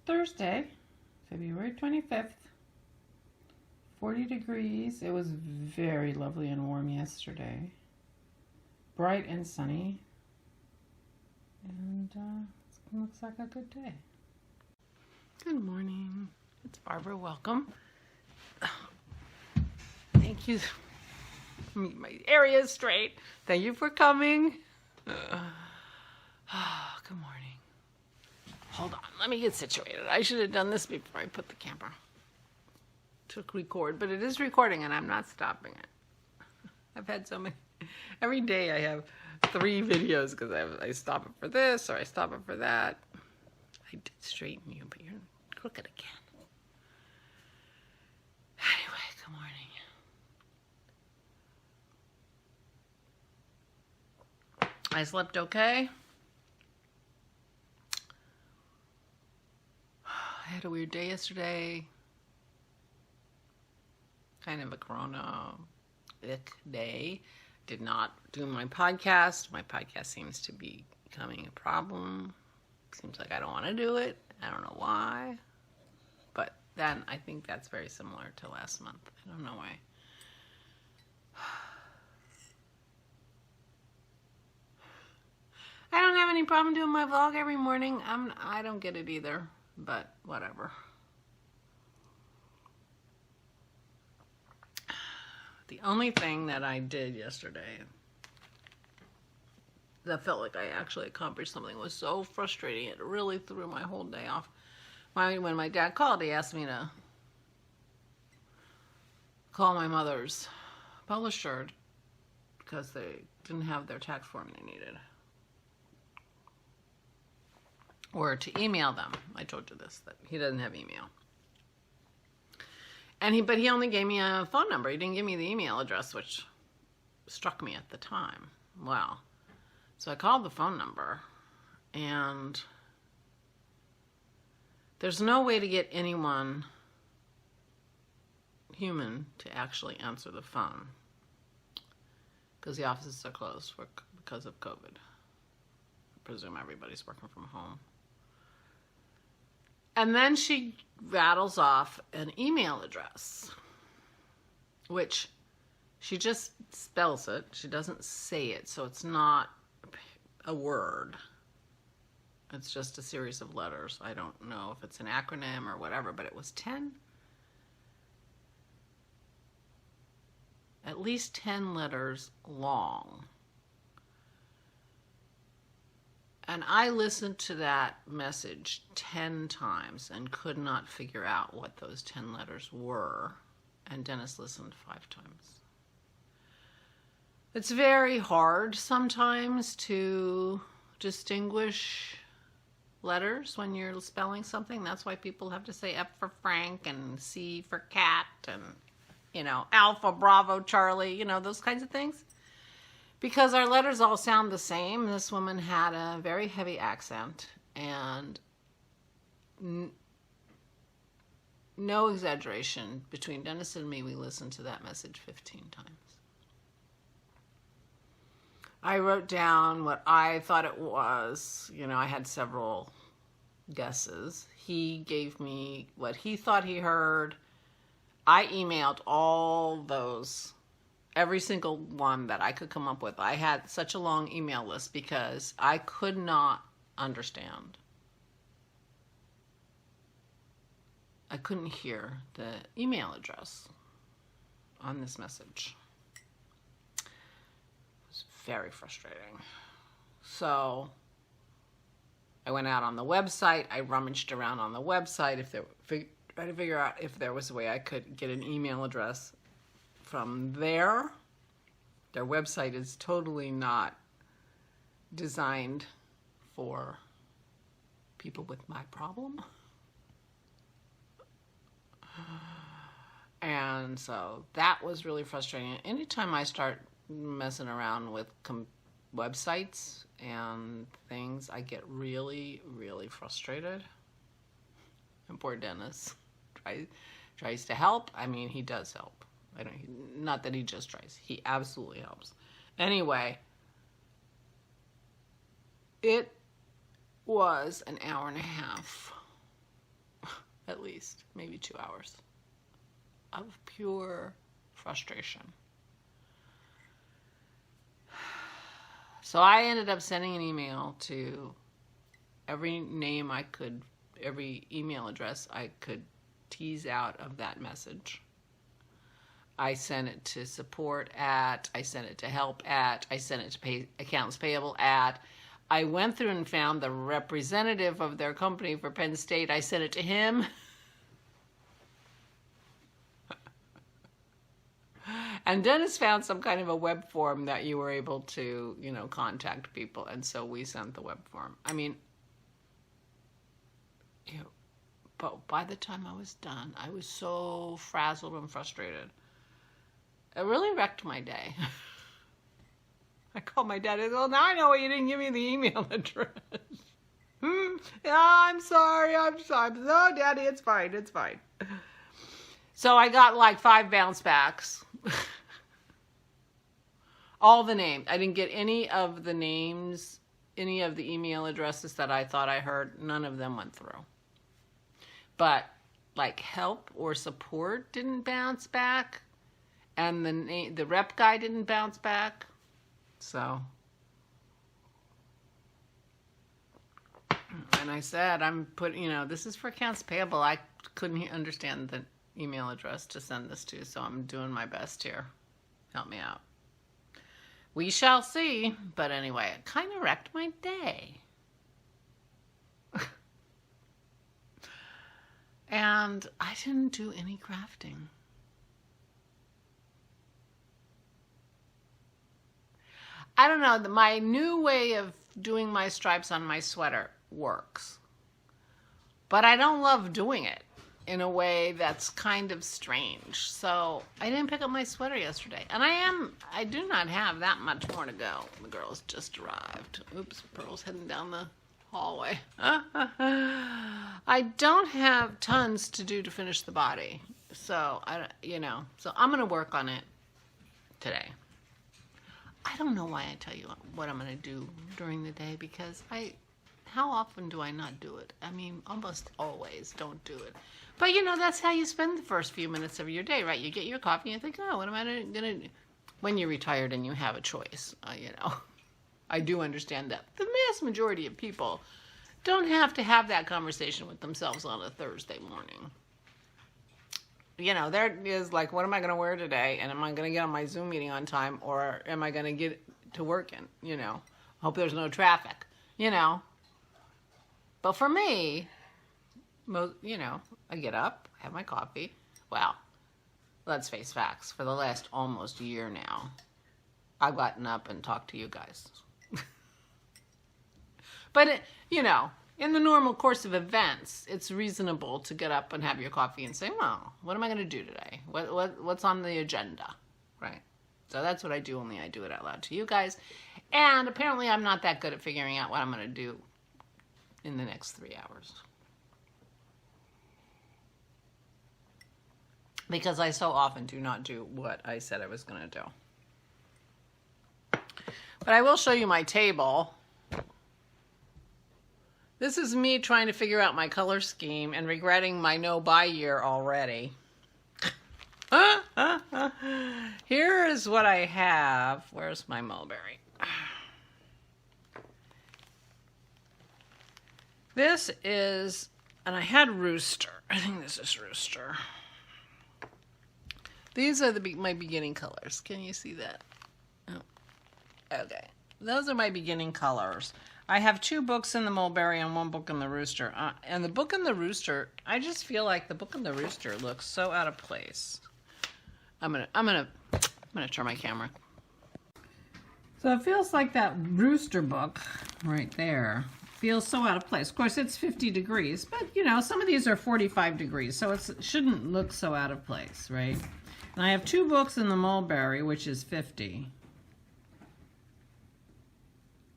Thursday, February 25th. 40 degrees. It was very lovely and warm yesterday. Bright and sunny. And it looks like a good day. Good morning. It's Barbara. Welcome. Thank you. My area is straight. Thank you for coming. Good morning. Hold on. Let me get situated. I should have done this before I put the camera to record, but it is recording and I'm not stopping it. I've had so many. Every day I have 3 videos because I stop it for this or I stop it for that. I did straighten you, but you're crooked again. Anyway, good morning. I slept okay. I had a weird day yesterday. Kind of a corona-ick day. Did not do my podcast. My podcast seems to be becoming a problem. Seems like I don't want to do it. I don't know why. But then I think that's very similar to last month. I don't know why. I don't have any problem doing my vlog every morning. I don't get it either, but whatever. The only thing that I did yesterday that felt like I actually accomplished something was so frustrating. It really threw my whole day off. When my dad called, he asked me to call my mother's publisher because they didn't have their tax form they needed. Or to email them. I told you this, that he doesn't have email. But he only gave me a phone number. He didn't give me the email address, which struck me at the time. Wow. So I called the phone number, and there's no way to get anyone human to actually answer the phone because the offices are closed because of COVID. I presume everybody's working from home. And then she rattles off an email address, which she just spells it. She doesn't say it, so it's not a word. It's just a series of letters. I don't know if it's an acronym or whatever, but it was at least 10 letters long. And I listened to that message 10 times and could not figure out what those 10 letters were. And Dennis listened 5 times. It's very hard sometimes to distinguish letters when you're spelling something. That's why people have to say F for Frank and C for cat and, Alpha, Bravo, Charlie, those kinds of things. Because our letters all sound the same. This woman had a very heavy accent, and no exaggeration, between Dennis and me, we listened to that message 15 times. I wrote down what I thought it was. I had several guesses. He gave me what he thought he heard. I emailed all those, every single one that I could come up with. I had such a long email list because I could not understand. I couldn't hear the email address on this message. It was very frustrating. So I went out on the website. I rummaged around on the website try to figure out if there was a way I could get an email address from there. Their website is totally not designed for people with my problem. And so that was really frustrating. Anytime I start messing around with websites and things, I get really, really frustrated. And poor Dennis tries to help. I mean, he does help. Not that he just tries. He absolutely helps. Anyway, it was an hour and a half at least, maybe 2 hours of pure frustration. So I ended up sending an email to every name I could, every email address I could tease out of that message. I sent it to support at, I sent it to help at, I sent it to accounts payable at. I went through and found the representative of their company for Penn State. I sent it to him. And Dennis found some kind of a web form that you were able to, you know, contact people. And so we sent the web form. I mean, you know, but by the time I was done, I was so frazzled and frustrated. It really wrecked my day. I called my dad and said, well, now I know why you didn't give me the email address. Yeah, I'm sorry. No, Daddy, it's fine. It's fine. So I got like 5 bounce backs. All the names. I didn't get any of the names, any of the email addresses that I thought I heard. None of them went through. But like help or support didn't bounce back. And the rep guy didn't bounce back. So. And I said, you know, this is for accounts payable. I couldn't understand the email address to send this to, so I'm doing my best here. Help me out. We shall see. But anyway, it kind of wrecked my day. And I didn't do any crafting. I don't know, my new way of doing my stripes on my sweater works. But I don't love doing it in a way that's kind of strange. So I didn't pick up my sweater yesterday. And I do not have that much more to go. The girls just arrived. Oops, Pearl's heading down the hallway. I don't have tons to do to finish the body. So, so I'm going to work on it today. I don't know why I tell you what I'm going to do during the day, because how often do I not do it? I mean, almost always don't do it. But, you know, that's how you spend the first few minutes of your day, right? You get your coffee and you think, oh, what am I going to do? When you're retired and you have a choice, you know. I do understand that. The vast majority of people don't have to have that conversation with themselves on a Thursday morning. You know, there is like, what am I going to wear today? And am I going to get on my Zoom meeting on time? Or am I going to get to work in, you know? Hope there's no traffic, you know? But for me, you know, I get up, have my coffee. Well, let's face facts. For the last almost year now, I've gotten up and talked to you guys. But, you know, in the normal course of events, it's reasonable to get up and have your coffee and say, well, what am I going to do today? What's on the agenda, right? So that's what I do, only I do it out loud to you guys. And apparently I'm not that good at figuring out what I'm going to do in the next 3 hours. Because I so often do not do what I said I was going to do. But I will show you my table. This is me trying to figure out my color scheme and regretting my no-buy year already. Here is what I have. Where's my mulberry? This is, and I had rooster. I think this is rooster. These are my beginning colors. Can you see that? Oh. Okay. Those are my beginning colors. I have 2 books in the mulberry and 1 book in the rooster. And the book in the rooster, I just feel like the book in the rooster looks so out of place. I'm gonna turn my camera. So it feels like that rooster book right there feels so out of place. Of course, it's 50 degrees, but you know, some of these are 45 degrees, so it shouldn't look so out of place, right? And I have 2 books in the mulberry, which is 50.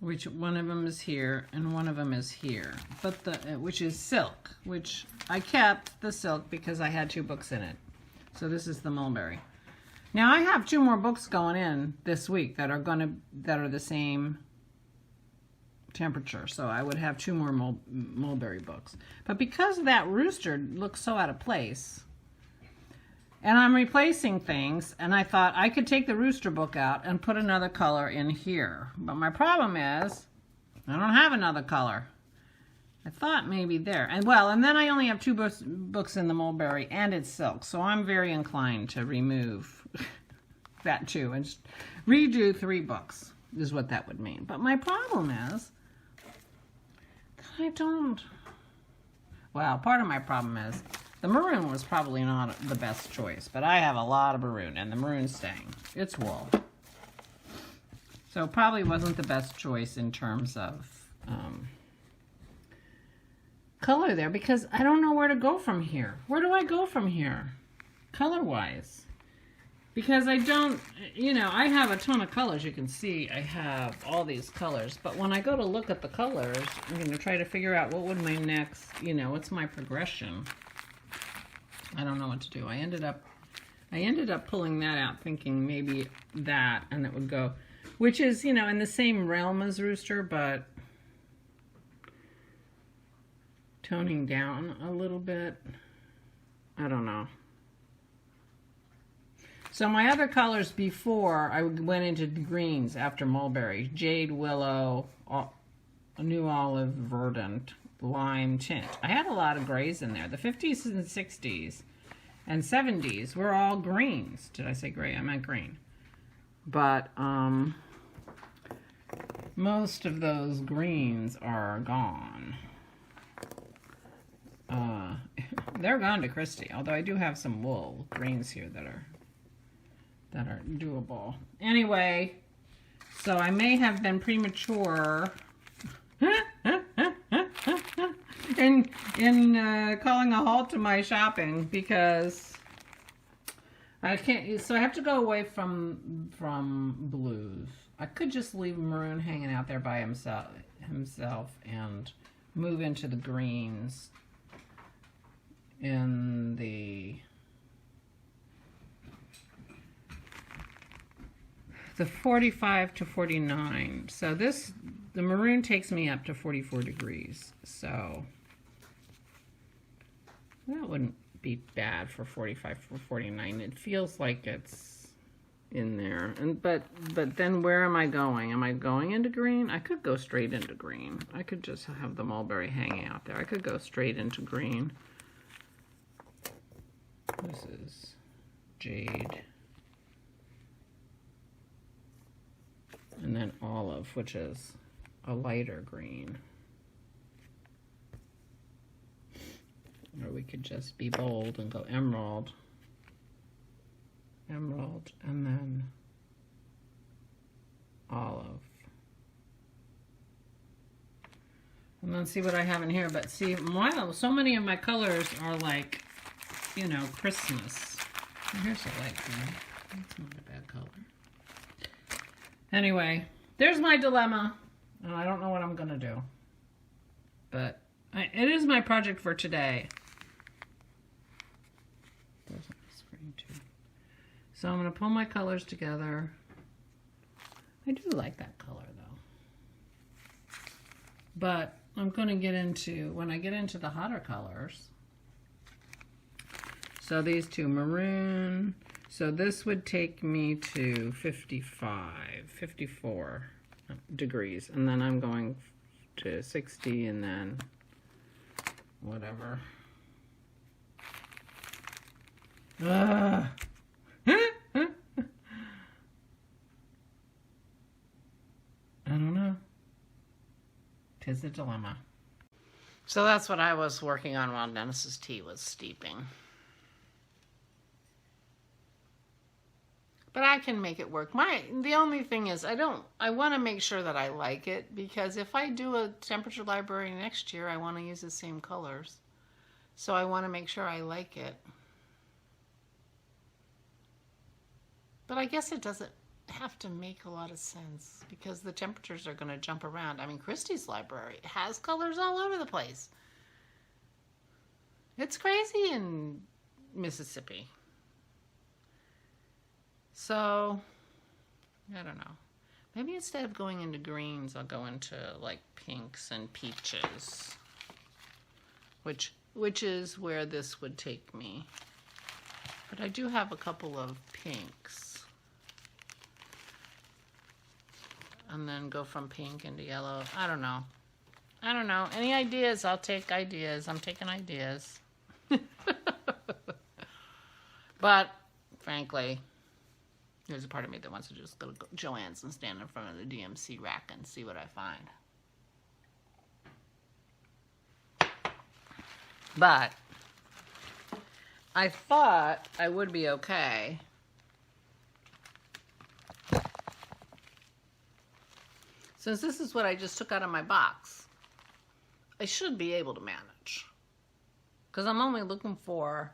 Which one of them is here and one of them is here, but which is silk, which I kept the silk because I had 2 books in it. So this is the mulberry. Now I have 2 more books going in this week that are the same temperature. So I would have 2 more mulberry books. But because that rooster looks so out of place, and I'm replacing things, and I thought I could take the rooster book out and put another color in here. But my problem is, I don't have another color. I thought maybe there. And then I only have 2 books in the mulberry, and it's silk. So I'm very inclined to remove that too and just redo 3 books is what that would mean. But my problem is that I don't. Well, part of my problem is the maroon was probably not the best choice, but I have a lot of maroon, and the maroon's staying. It's wool. So it probably wasn't the best choice in terms of color there, because I don't know where to go from here. Where do I go from here, color-wise? Because I don't, I have a ton of colors. You can see I have all these colors, but when I go to look at the colors, I'm going to try to figure out what would my next, what's my progression. I don't know what to do. I ended up pulling that out, thinking maybe that, and it would go, which is, in the same realm as rooster, but toning down a little bit. I don't know. So my other colors before, I went into greens after mulberry. Jade, willow, new olive, verdant, lime tint. I had a lot of grays in there. The 50s and 60s and 70s were all greens. Did I say gray? I meant green. But most of those greens are gone. They're gone to Christie, although I do have some wool greens here that are doable. Anyway, so I may have been premature in calling a halt to my shopping, because I can't. So I have to go away from blues. I could just leave maroon hanging out there by himself and move into the greens in the 45 to 49. So the maroon takes me up to 44 degrees. So that wouldn't be bad for 45 or 49. It feels like it's in there. But then where am I going? Am I going into green? I could go straight into green. I could just have the mulberry hanging out there. I could go straight into green. This is jade. And then olive, which is a lighter green. Or we could just be bold and go emerald. Emerald, and then olive. And then see what I have in here. But see, wow, so many of my colors are like, Christmas. Here's a light green. That's not a bad color. Anyway, there's my dilemma, and I don't know what I'm going to do. But it is my project for today. There's a screen too. So I'm going to pull my colors together. I do like that color, though. But I'm going to get into, when I get into the hotter colors, so these two, maroon. So this would take me to 54 degrees. And then I'm going to 60 and then whatever. I don't know. 'Tis a dilemma. So that's what I was working on while Dennis's tea was steeping. But I can make it work. The only thing is I want to make sure that I like it, because if I do a temperature library next year, I want to use the same colors. So I want to make sure I like it. But I guess it doesn't have to make a lot of sense, because the temperatures are going to jump around. I mean, Christie's library has colors all over the place. It's crazy in Mississippi. So, I don't know. Maybe instead of going into greens, I'll go into like pinks and peaches, which is where this would take me. But I do have a couple of pinks. And then go from pink into yellow. I don't know. Any ideas? I'll take ideas. I'm taking ideas. But, frankly, there's a part of me that wants to just go to Joann's and stand in front of the DMC rack and see what I find. But I thought I would be okay. Since this is what I just took out of my box, I should be able to manage. Because I'm only looking for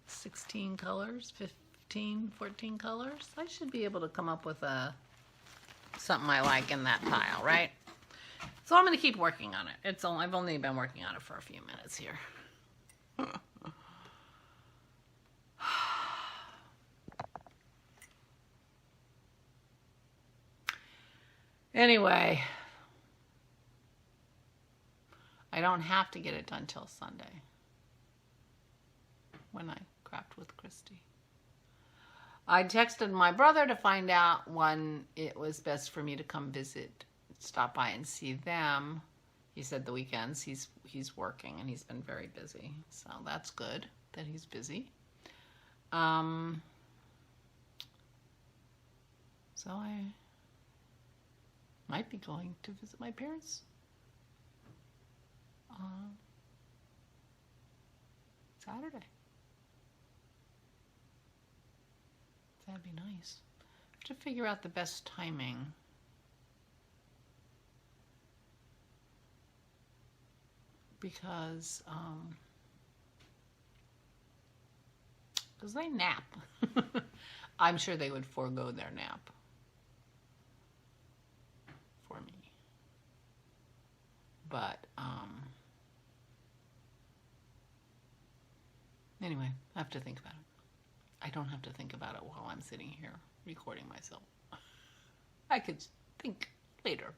16 colors, 15, 14 colors. I should be able to come up with something I like in that pile, right? So I'm going to keep working on it. I've only been working on it for a few minutes here. Anyway, I don't have to get it done till Sunday when I craft with Christy. I texted my brother to find out when it was best for me to come visit, stop by and see them. He said the weekends he's working and he's been very busy. So that's good that he's busy. So I might be going to visit my parents Saturday. That'd be nice. I have to figure out the best timing. Because they nap. I'm sure they would forego their nap for me. But anyway, I have to think about it. I don't have to think about it while I'm sitting here recording myself. I could think later.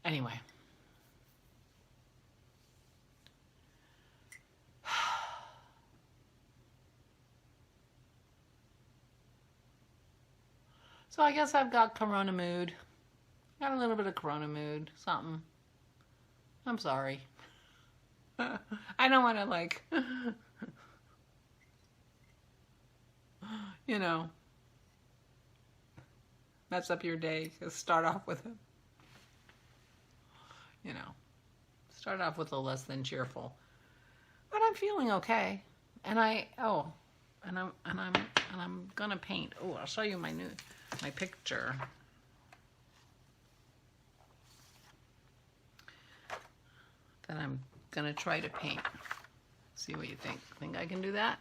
Anyway. So I guess I've got Corona mood. Got a little bit of Corona mood. Something. I'm sorry. I don't want to like... you know, mess up your day. Just start off with start off with a less than cheerful. But I'm feeling okay, and I'm gonna paint. Oh, I'll show you my picture. That I'm gonna try to paint. See what you think. Think I can do that?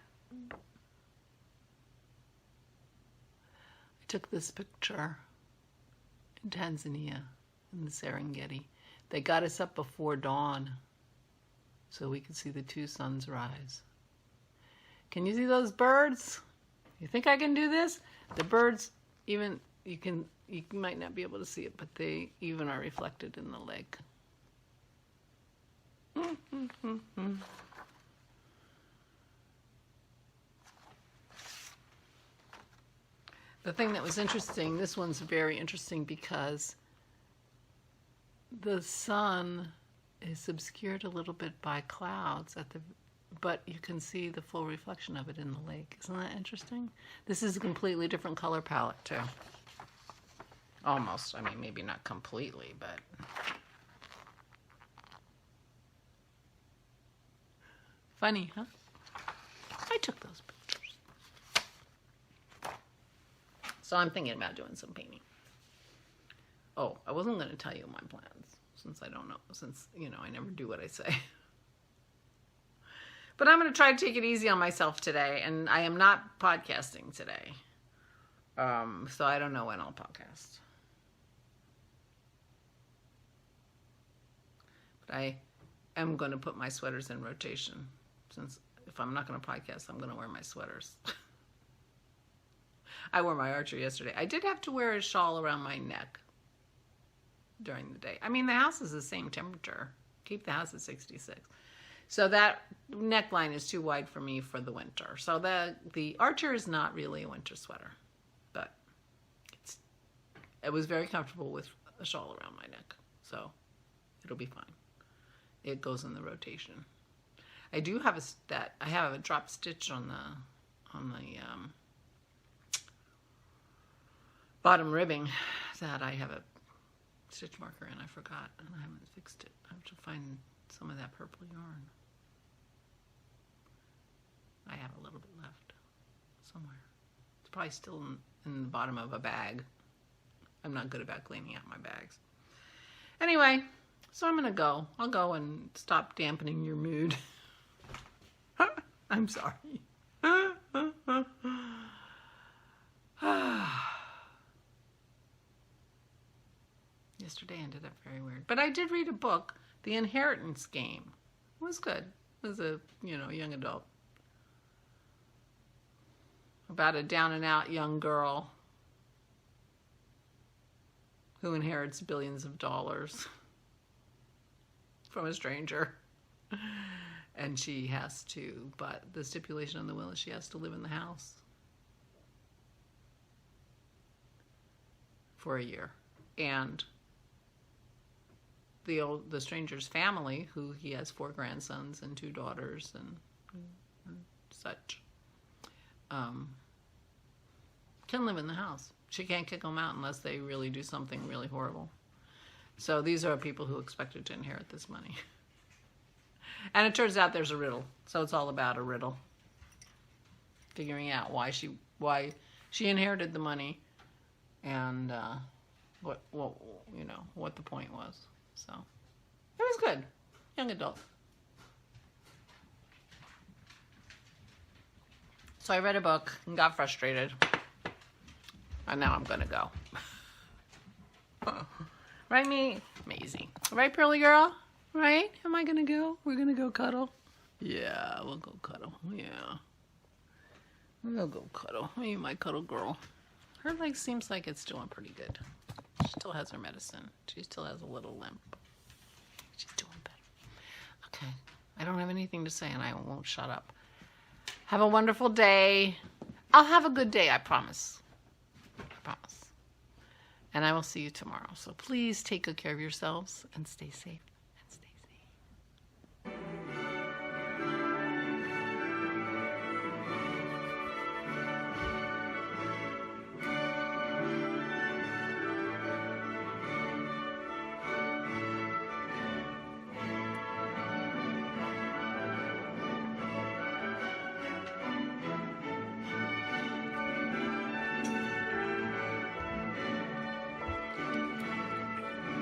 I took this picture in Tanzania, in the Serengeti. They got us up before dawn so we could see the two suns rise. Can you see those birds? You think I can do this? The birds, even, you might not be able to see it, but they even are reflected in the lake. The thing that was interesting, this one's very interesting because the sun is obscured a little bit by clouds but you can see the full reflection of it in the lake. Isn't that interesting? This is a completely different color palette too. Almost. I mean, maybe not completely, but... Funny, huh? I took those pictures. So I'm thinking about doing some painting. Oh, I wasn't going to tell you my plans, since I don't know, I never do what I say. But I'm going to try to take it easy on myself today, and I am not podcasting today. So I don't know when I'll podcast. But I am going to put my sweaters in rotation, since if I'm not going to podcast, I'm going to wear my sweaters. I wore my Archer yesterday. I did have to wear a shawl around my neck during the day. I mean, the house is the same temperature. Keep the house at 66. So that neckline is too wide for me for the winter. So the Archer is not really a winter sweater, but it was very comfortable with a shawl around my neck. So it'll be fine. It goes in the rotation. I do have I have a drop stitch on the bottom ribbing that I have a stitch marker in. I forgot, and I haven't fixed it. I have to find some of that purple yarn. I have a little bit left somewhere. It's probably still in the bottom of a bag. I'm not good about cleaning out my bags. Anyway, so I'm going to go. I'll go and stop dampening your mood. I'm sorry. Yesterday ended up very weird. But I did read a book, The Inheritance Game. It was good. It was a, young adult. About a down and out young girl who inherits billions of dollars from a stranger. And she has to, but the stipulation on the will is she has to live in the house for a year. And the stranger's family, who he has 4 grandsons and 2 daughters and such, can live in the house. She can't kick them out unless they really do something really horrible. So these are people who expected to inherit this money. And it turns out there's a riddle. So it's all about a riddle. Figuring out why she inherited the money and what the point was. So it was good. Young adult. So I read a book and got frustrated. And now I'm gonna go. Right, Maisie? Right, Pearly Girl? Right? Am I gonna go? We're gonna go cuddle? Yeah, we'll go cuddle. Yeah. We'll go cuddle. Hey, my cuddle girl. Her leg seems like it's doing pretty good. She still has her medicine. She still has a little limp. She's doing better. Okay. I don't have anything to say and I won't shut up. Have a wonderful day. I'll have a good day, I promise. I promise. And I will see you tomorrow. So please take good care of yourselves and stay safe.